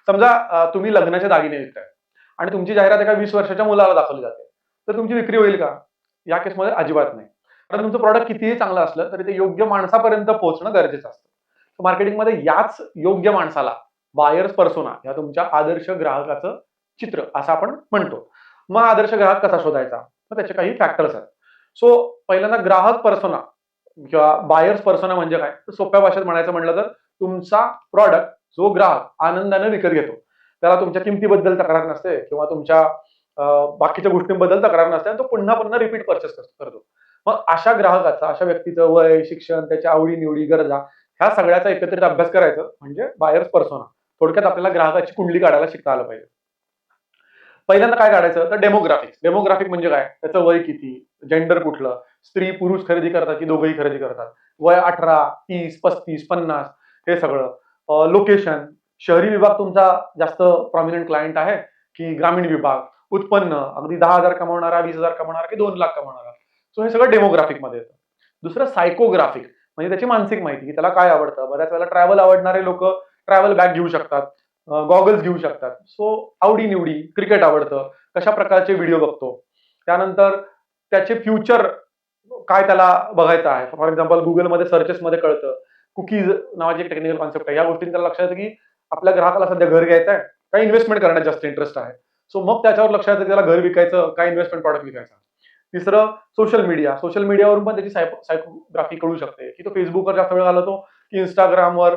समजा तुम्ही लग्नाचे दागिने विकताय आणि तुमची जाहिरात एका 20 वर्षाच्या मुलाला दाखवली जाते. तर तुमची विक्री होईल का? या केसमध्ये अजिबात नाही. कारण तुमचं प्रॉडक्ट कितीही चांगलं असलं तरी ते योग्य माणसापर्यंत पोहोचणं गरजेचं असतं. मार्केटिंगमध्ये याच योग्य माणसाला बायर्स पर्सोना या तुमच्या आदर्श ग्राहकाचं चित्र असं आपण म्हणतो. मग आदर्श ग्राहक कसा शोधायचा? तर त्याचे काही फॅक्टर्स आहेत. सो पहिल्यांदा ग्राहक पर्सोना किंवा बायर्स पर्सोना म्हणजे काय? तर सोप्या भाषेत म्हणायचं म्हटलं तर तुमचा प्रॉडक्ट जो ग्राहक आनंदाने विकत घेतो. त्याला तुमच्या किमतीबद्दल तक्रार नसते किंवा तुमच्या बाकीच्या गोष्टींबद्दल तक्रार नसते आणि तो पुन्हा-पुन्हा रिपीट पर्चेस करतो. मग अशा ग्राहकाचा, अशा व्यक्तीचं वय, शिक्षण, त्याच्या आवडी-निवडी, गरजा ह्या सगळ्याचा एकत्रित अभ्यास करायचा म्हणजे बायर्स पर्सोना. थोडक्यात आपल्याला ग्राहकाची कुंडली काढायला शिकता आलं पाहिजे. पहिल्यांदा काय काढायचं तर डेमोग्राफिक्स. डेमोग्राफिक म्हणजे काय? त्याचं वय किती? जेंडर कुठलं? स्त्री, पुरुष खरेदी करतात की दोघंही खरेदी करतात? वय 18, 30, 35, 50 हे सगळं. लोकेशन, शहरी विभाग तुमचा जास्त प्रॉमिनंट क्लायंट आहे की ग्रामीण विभाग? उत्पन्न अगदी 10,000 कमावणारा, 20,000 कमावणारा की 2,00,000 कमावणारा? सो हे सगळं डेमोग्राफिकमध्ये येतं. दुसरं सायकोग्राफिक म्हणजे त्याची मानसिक माहिती की त्याला काय आवडतं. बऱ्याच वेळेला ट्रॅव्हल आवडणारे लोकं ट्रॅव्हल बॅग घेऊ शकतात. गॉगल्स घेऊ शकतात. सो आवडी-निवडी, क्रिकेट आवडतं, कशा प्रकारचे व्हिडिओ बघतो. त्यानंतर त्याचे फ्युचर काय त्याला बघायचं आहे. फॉर एक्झाम्पल Googleमध्ये सर्चेसमध्ये कळतं. कुकीज नावाची एक टेक्निकल कॉन्सेप्ट आहे. या गोष्टींनी त्याला लक्षात येतं, की आपल्या ग्राहकाला सध्या घर घ्यायचं आहे, का इन्व्हेस्टमेंट करण्यात जास्त इंटरेस्ट आहे. सो मग त्याच्यावर लक्षात येतं, की त्याला घर विकायचं, का इन्व्हेस्टमेंट प्रॉडक्ट विकायचा. तिसरं सोशल मीडिया. सोशल मीडियावरून पण त्याची सायकोग्राफी कळू शकते, की तो Facebookवर जास्त वेळ घालवतो, की Instagramवर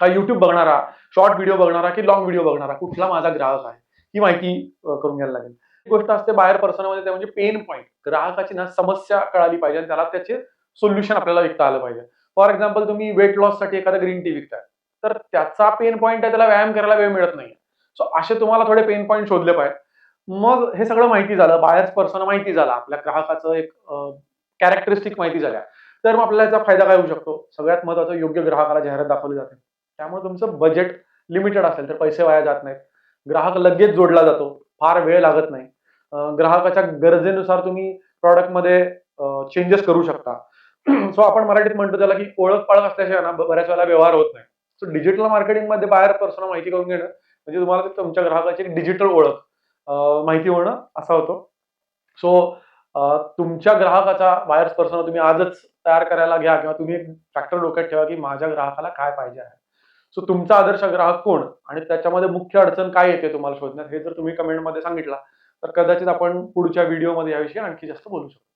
का YouTube बघणारा, शॉर्ट व्हिडिओ बघणारा की लाँग व्हिडिओ बघणारा, कुठला माझा ग्राहक आहे, ही माहिती करून घ्यायला लागेल. एक गोष्ट असते बायर पर्सोनामध्ये ते म्हणजे पेन पॉइंट. ग्राहकाची ना समस्या कळाली पाहिजे आणि त्याला त्याचे सोल्युशन आपल्याला विकता आलं पाहिजे. फॉर एक्झाम्पल तुम्ही वेट लॉससाठी एखादा ग्रीन टी विकताय. तर त्याचा पेन पॉइंट आहे त्याला व्यायाम करायला वेळ मिळत नाहीये. सो असे तुम्हाला थोडे पेन पॉइंट शोधले पाहिजेत. मग हे सगळं माहिती झालं, बायर्स पर्सोना माहिती झाला, आपल्या ग्राहकाचं एक कॅरेक्टरिस्टिक माहिती झाल्या. तर मग आपल्याला याचा फायदा काय होऊ शकतो? सगळ्यात महत्त्वाचं योग्य ग्राहकाला जाहिरात दाखवली जाते. त्यामुळे तुमचं बजेट लिमिटेड असेल तर पैसे वाया जात नाहीत. ग्राहक लगेच जोडला जातो. फार वेळ लागत नाही. ग्राहकाच्या गरजेनुसार तुम्ही प्रॉडक्टमध्ये चेंजेस करू शकता. सो आपण मराठीत म्हणतो त्याला, की ओळख-पाळख असल्याशिवाय ना बऱ्याच वेळेला व्यवहार होत नाही. सो डिजिटल मार्केटिंगमध्ये बायर पर्सोना माहिती करून घेणं म्हणजे तुम्हाला तुमच्या ग्राहकाची एक डिजिटल ओळख माहिती होणं असा होतो. सो तुमच्या ग्राहकाचा बायर्स पर्सोना तुम्ही आजच तयार करायला घ्या किंवा तुम्ही एक फॅक्टर डोक्यात ठेवा, की माझ्या ग्राहकाला काय पाहिजे आहे. सो तुमचा आदर्श ग्राहक कोण आणि त्याच्यामध्ये मुख्य अडचण काय येते तुम्हाला शोधण्यात हे जर तुम्ही कमेंटमध्ये सांगितला, तर कदाचित आपण पुढच्या व्हिडिओमध्ये याविषयी आणखी जास्त बोलू शकतो.